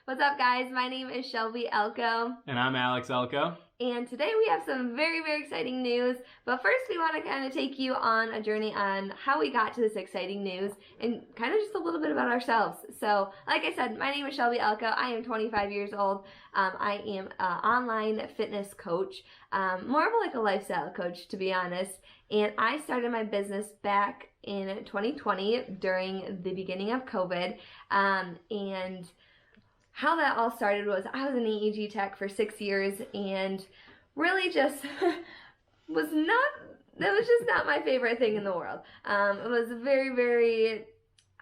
What's up, guys? My name is Shelby Elko. And I'm Alex Elko. And today we have some very, very exciting news. But first, we want to kind of take you on a journey on how we got to this exciting news and kind of just a little bit about ourselves. So, like I said, my name is Shelby Elko. I am 25 years old. I am an online fitness coach, more of like a lifestyle coach, to be honest. And I started my business back in 2020 during the beginning of COVID. And how that all started was I was an EEG tech for 6 years and really just was not my favorite thing in the world. It was very, very,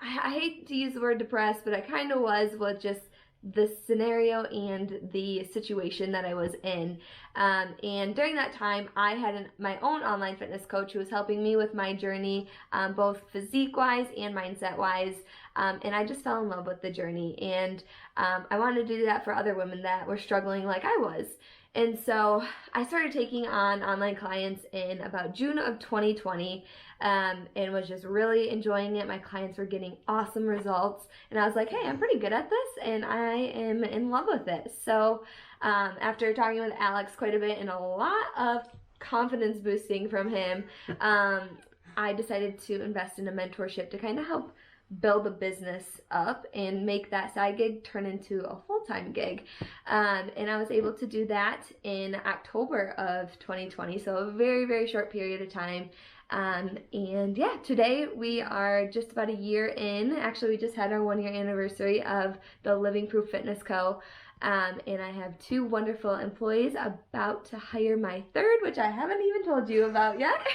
I hate to use the word depressed, but I kind of was with just the scenario and the situation that I was in. And during that time, I had my own online fitness coach who was helping me with my journey, both physique-wise and mindset-wise. And I just fell in love with the journey. And I wanted to do that for other women that were struggling like I was. And so I started taking on online clients in about June of 2020 and was just really enjoying it. My clients were getting awesome results. And I was like, hey, I'm pretty good at this and I am in love with it. So after talking with Alex quite a bit and a lot of confidence boosting from him, I decided to invest in a mentorship to kind of help build a business up and make that side gig turn into a full-time gig. And I was able to do that in October of 2020, so a very, very short period of time. And yeah, today we are just about a year in. Actually, we just had our 1-year anniversary of the Living Proof Fitness Co. And I have 2 wonderful employees, about to hire my 3rd, which I haven't even told you about yet.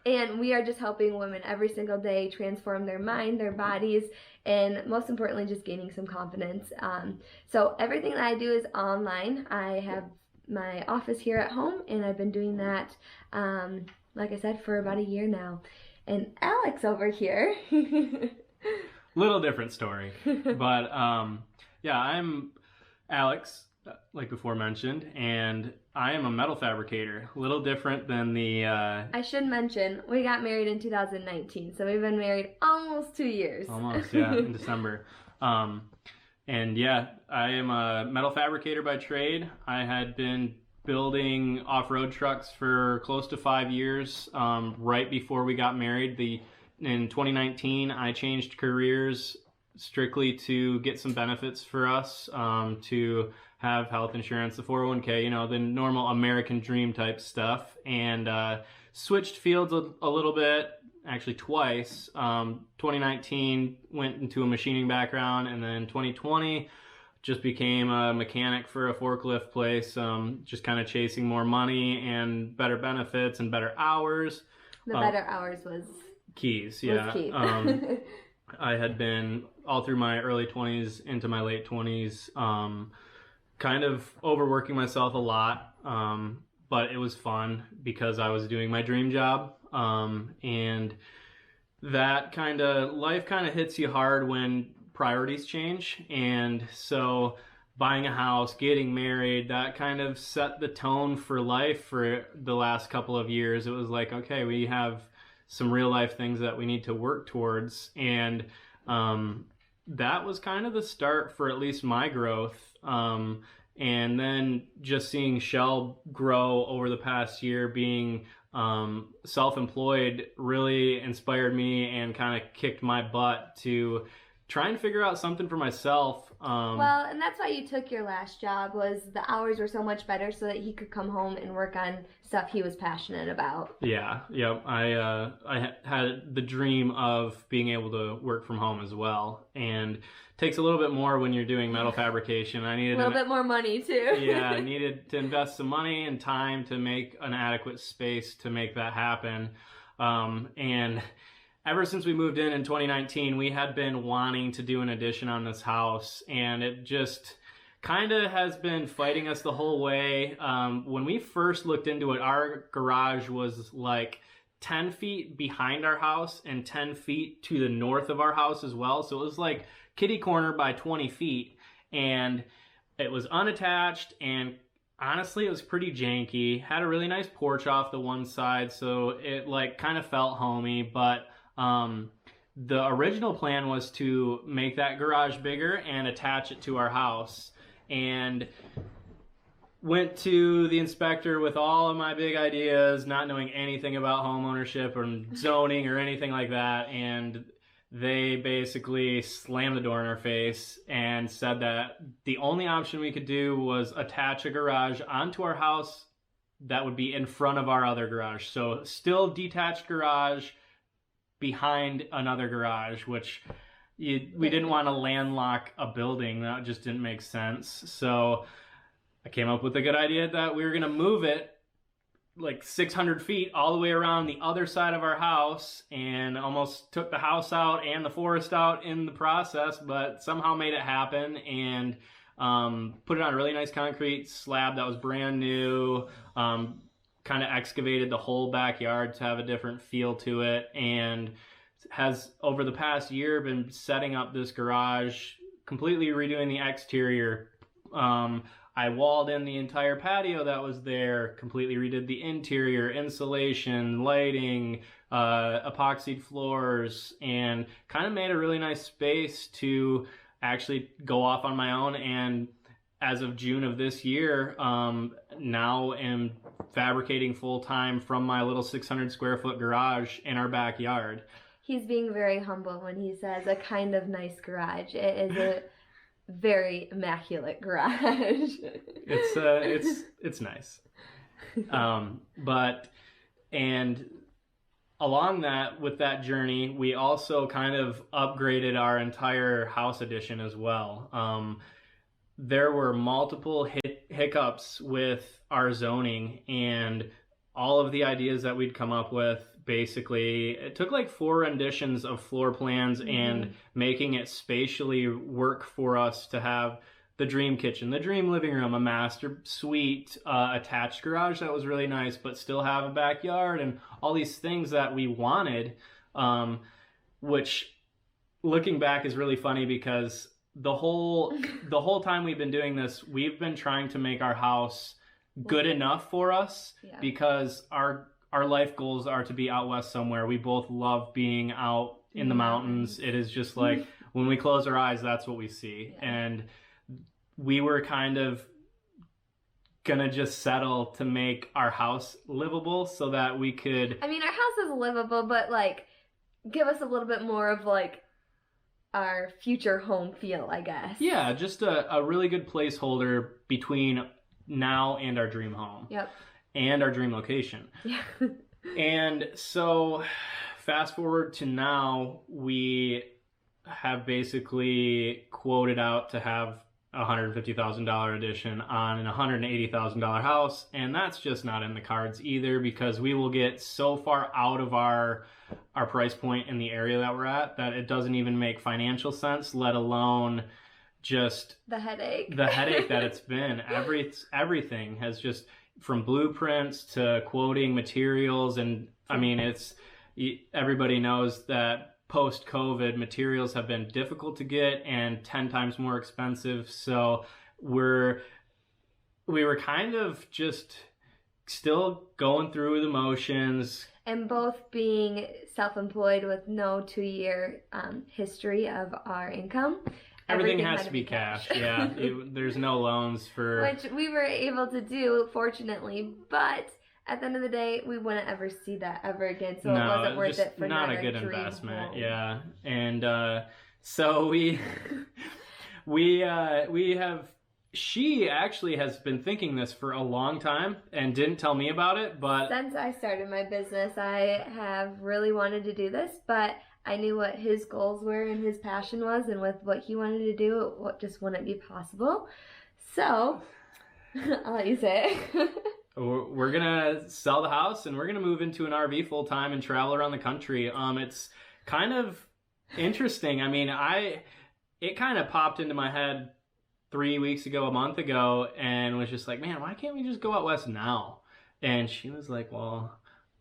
And we are just helping women every single day transform their mind, their bodies, and most importantly, just gaining some confidence. So everything that I do is online. I have my office here at home, and I've been doing that, like I said, for about a year now. And Alex over here. Little different story. But yeah, I'm Alex, like before mentioned, and I am a metal fabricator. A little different than the... I should mention, we got married in 2019, so we've been married almost 2 years. Almost, yeah, in December. And yeah, I am a metal fabricator by trade. I had been building off-road trucks for close to 5 years right before we got married. In 2019, I changed careers strictly to get some benefits for us, to have health insurance, the 401k, you know, the normal American dream type stuff, and switched fields a little bit, actually twice. 2019 went into a machining background, and then 2020 just became a mechanic for a forklift place, just kind of chasing more money and better benefits and better hours. The better hours was keys, yeah. Was key. I had been all through my early 20s into my late 20s, kind of overworking myself a lot, but it was fun because I was doing my dream job, and that kind of life kind of hits you hard when priorities change. And so buying a house, getting married, that kind of set the tone for life for the last couple of years. It was like, okay, we have some real life things that we need to work towards, and that was kind of the start for at least my growth. And then just seeing Shell grow over the past year, being self-employed, really inspired me and kind of kicked my butt to try and figure out something for myself. Well, and that's why you took your last job, was the hours were so much better so that he could come home and work on stuff he was passionate about. Yeah, yep. I had the dream of being able to work from home as well, and it takes a little bit more when you're doing metal fabrication. I needed a little bit more money too. Yeah, I needed to invest some money and time to make an adequate space to make that happen. And ever since we moved in 2019, we had been wanting to do an addition on this house, and it just kind of has been fighting us the whole way. When we first looked into it, our garage was like 10 feet behind our house and 10 feet to the north of our house as well. So it was like kitty corner by 20 feet, and it was unattached, and honestly, it was pretty janky. Had a really nice porch off the one side, so it like kind of felt homey, but the original plan was to make that garage bigger and attach it to our house. And went to the inspector with all of my big ideas, not knowing anything about home ownership or zoning or anything like that. And they basically slammed the door in our face and said that the only option we could do was attach a garage onto our house that would be in front of our other garage. So still detached garage behind another garage, which we didn't want to landlock a building. That just didn't make sense. So I came up with a good idea that we were going to move it like 600 feet all the way around the other side of our house, and almost took the house out and the forest out in the process, but somehow made it happen, and put it on a really nice concrete slab that was brand new, kind of excavated the whole backyard to have a different feel to it, and has over the past year been setting up this garage, completely redoing the exterior. I walled in the entire patio that was there, completely redid the interior, insulation, lighting, epoxied floors, and kind of made a really nice space to actually go off on my own. And as of June of this year, now am fabricating full-time from my little 600 square foot garage in our backyard. He's being very humble when he says a kind of nice garage. It is a very immaculate garage. It's nice. But along that, with that journey, we also kind of upgraded our entire house addition as well. There were multiple hiccups with our zoning, and all of the ideas that we'd come up with, basically, it took like 4 renditions of floor plans and making it spatially work for us to have the dream kitchen, the dream living room, a master suite, attached garage that was really nice, but still have a backyard, and all these things that we wanted, which looking back is really funny because the whole time we've been doing this, we've been trying to make our house good enough for us, because our life goals are to be out west somewhere. We both love being out in the mountains. It is just like when we close our eyes, that's what we see. And we were kind of gonna just settle to make our house livable so that we could... I mean, our house is livable, but like give us a little bit more of like our future home feel, I guess. Yeah, just a really good placeholder between now and our dream home. Yep. And our dream location. Yeah. And so fast forward to now, we have basically quoted out to have a $150,000 addition on an $180,000 house, and that's just not in the cards either, because we will get so far out of our price point in the area that we're at that it doesn't even make financial sense, let alone just the headache that it's been. Everything has just, from blueprints to quoting materials, and I mean, everybody knows that post-COVID materials have been difficult to get and 10 times more expensive. So we were kind of just still going through the motions. And both being self-employed with no 2-year history of our income. Everything has to be cash. Yeah, there's no loans for... Which we were able to do, fortunately, but at the end of the day, we wouldn't ever see that ever again, so it wasn't worth it for not a good investment. Home. Yeah, and so we have... She actually has been thinking this for a long time and didn't tell me about it, but... Since I started my business, I have really wanted to do this, but I knew what his goals were and his passion was, and with what he wanted to do, it just wouldn't be possible. So, I'll let you say it. We're going to sell the house, and we're going to move into an RV full-time and travel around the country. It's kind of interesting. I mean, it kind of popped into my head 3 weeks ago, a month ago, and was just like, man, why can't we just go out west now? And she was like, well,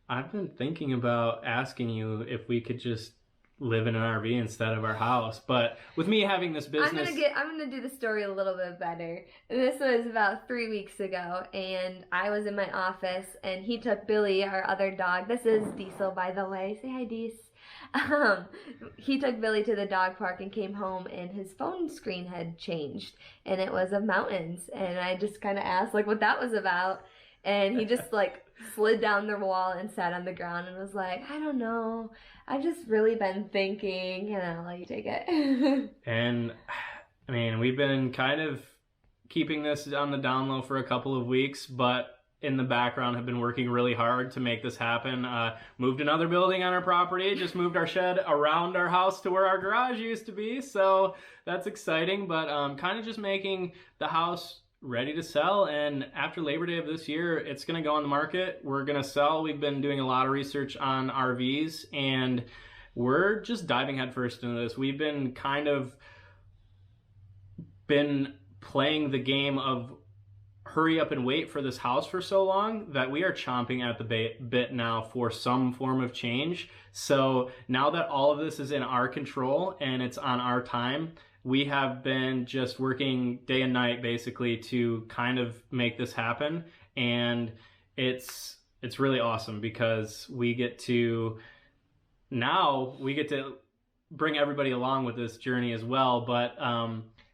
I've been thinking about asking you if we could just live in an RV instead of our house. But with me having this business... I'm gonna do the story a little bit better. This was about 3 weeks ago, and I was in my office, and he took Billy, our other dog. This is Diesel, by the way. Say hi, Dees. Um, he took Billy to the dog park and came home, and his phone screen had changed, and it was of mountains. And I just kind of asked like what that was about, and he just like slid down the wall and sat on the ground and was like, I don't know, I've just really been thinking, and I'll let you take it. And I mean, we've been kind of keeping this on the down low for a couple of weeks, but in the background have been working really hard to make this happen. Moved another building on our property, just moved our shed around our house to where our garage used to be, so that's exciting, but kind of just making the house ready to sell. And after Labor Day of this year, it's going to go on the market. We're going to sell. We've been doing a lot of research on RVs, and we're just diving headfirst into this. We've been playing the game of hurry up and wait for this house for so long that we are chomping at the bit now for some form of change. So now that all of this is in our control and it's on our time, we have been just working day and night basically to kind of make this happen. And it's really awesome because we get to bring everybody along with this journey as well. But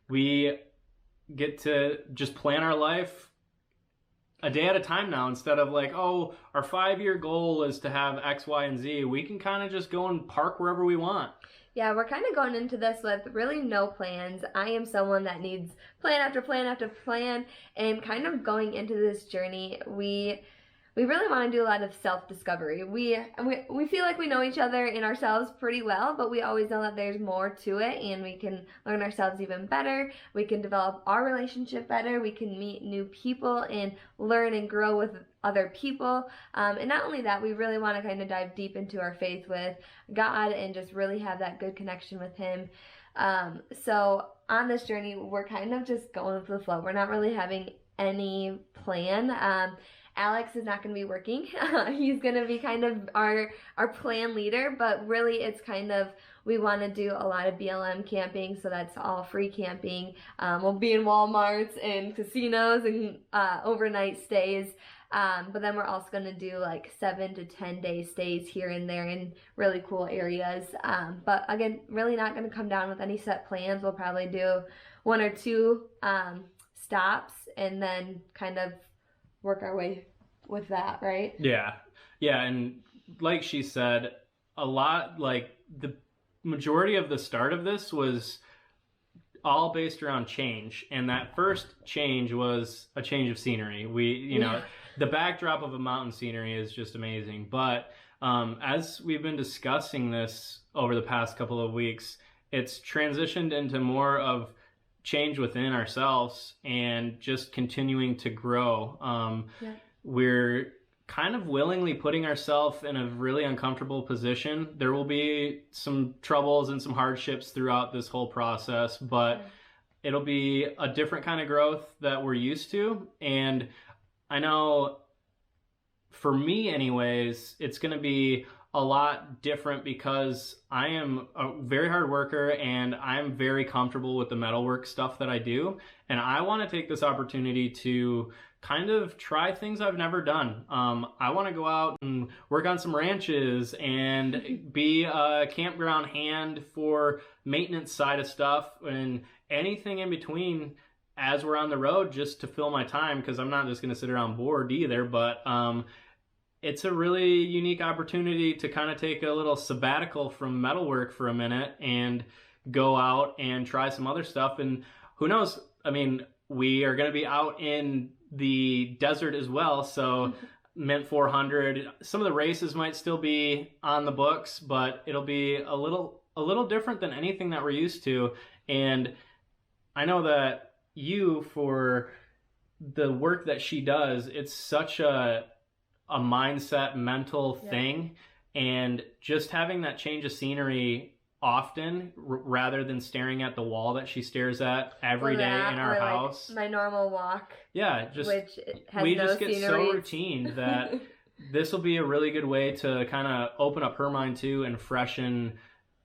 we get to just plan our life a day at a time now, instead of like, oh, our 5-year goal is to have X, Y, and Z. We can kind of just go and park wherever we want. Yeah, we're kind of going into this with really no plans. I am someone that needs plan after plan after plan, and kind of going into this journey, we really want to do a lot of self-discovery. We feel like we know each other and ourselves pretty well, but we always know that there's more to it, and we can learn ourselves even better. We can develop our relationship better. We can meet new people and learn and grow with other people. And not only that, we really want to kind of dive deep into our faith with God and just really have that good connection with Him. So on this journey, we're kind of just going with the flow. We're not really having any plan. Alex is not going to be working. He's going to be kind of our plan leader, but really it's kind of, we want to do a lot of BLM camping, so that's all free camping. We'll be in Walmarts and casinos and overnight stays. But then we're also going to do like 7 to 10 day stays here and there in really cool areas. But again, really not going to come down with any set plans. We'll probably do 1 or 2 stops and then kind of work our way with that, right? Yeah. And like she said, a lot, like the majority of the start of this was all based around change. And that first change was a change of scenery. The backdrop of a mountain scenery is just amazing. But as we've been discussing this over the past couple of weeks, it's transitioned into more of change within ourselves and just continuing to grow. We're kind of willingly putting ourselves in a really uncomfortable position. There will be some troubles and some hardships throughout this whole process, but it'll be a different kind of growth that we're used to. And I know for me anyways, it's going to be a lot different because I am a very hard worker and I'm very comfortable with the metalwork stuff that I do. And I want to take this opportunity to kind of try things I've never done. I want to go out and work on some ranches and be a campground hand for maintenance side of stuff and anything in between as we're on the road, just to fill my time, because I'm not just going to sit around bored either. But it's a really unique opportunity to kind of take a little sabbatical from metalwork for a minute and go out and try some other stuff. And who knows, I mean, we are going to be out in the desert as well. So Mint 400, some of the races might still be on the books, but it'll be a little different than anything that we're used to. And I know that for the work that she does, it's such a mindset, mental thing. And just having that change of scenery often rather than staring at the wall that she stares at every day in our house. My normal walk. Yeah, we just get so routine that this will be a really good way to kind of open up her mind too and freshen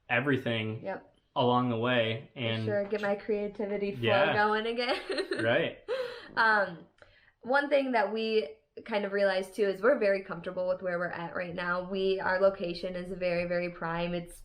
everything along the way. And get my creativity flow going again. Right. One thing that we kind of realized too is we're very comfortable with where we're at right now. Our location is very, very prime. It's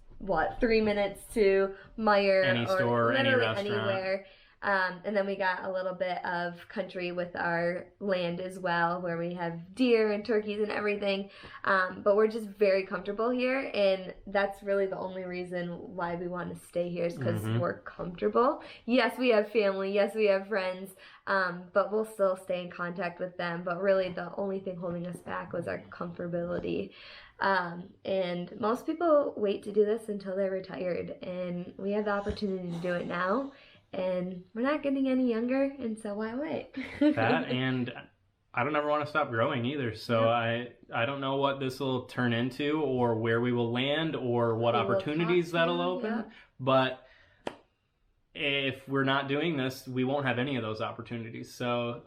3 minutes to Meyer Any or store, any literally restaurant. anywhere. And then we got a little bit of country with our land as well, where we have deer and turkeys and everything. But we're just very comfortable here, and that's really the only reason why we want to stay here is because we're comfortable. Yes, we have family. Yes, we have friends. But we'll still stay in contact with them. But really, the only thing holding us back was our comfortability. And most people wait to do this until they're retired, and we have the opportunity to do it now. And we're not getting any younger, and so why wait? That, and I don't ever want to stop growing either. So I don't know what this will turn into, or where we will land, or what opportunities that'll open. Yeah. But if we're not doing this, we won't have any of those opportunities. So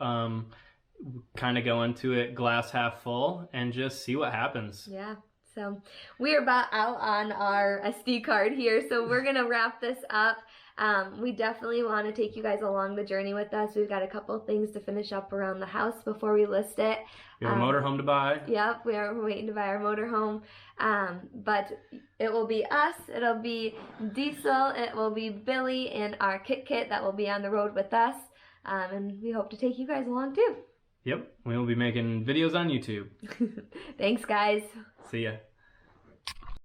kind of go into it glass half full and just see what happens. Yeah. So we're about out on our SD card here, so we're going to wrap this up. We definitely want to take you guys along the journey with us. We've got a couple things to finish up around the house before we list it. We have a motorhome to buy. Yep, we are waiting to buy our motorhome. But it will be us, it'll be Diesel, it will be Billy, and our Kit that will be on the road with us. And we hope to take you guys along too. Yep, we will be making videos on YouTube. Thanks, guys. See ya.